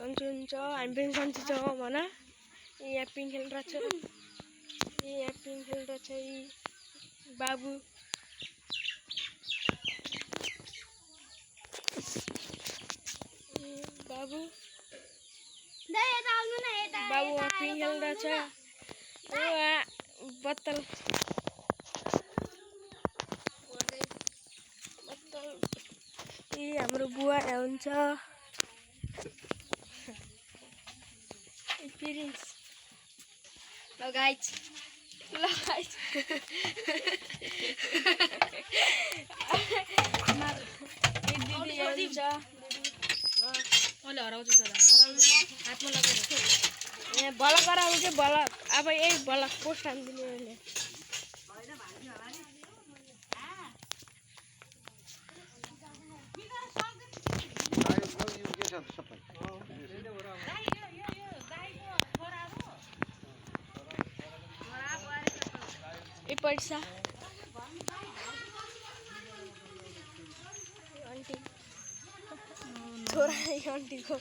सन्चो हुन्छ हामी पनि सन्चो छौँ भन यहाँ पिङ खेलिरहेछ यहाँ पिङ खेलिरहेछ बाबु बाबु बाबु पिङ खेलिरहेछ बत्तल बत्तल हाम्रो बुवा हुन्छ Experience. Hello guys. Hello guys. बलक गराउँछ बलक अब यही बलक पोस्ट हान्दिने मैले ए पैसा आन्टी छोरा आन्टी को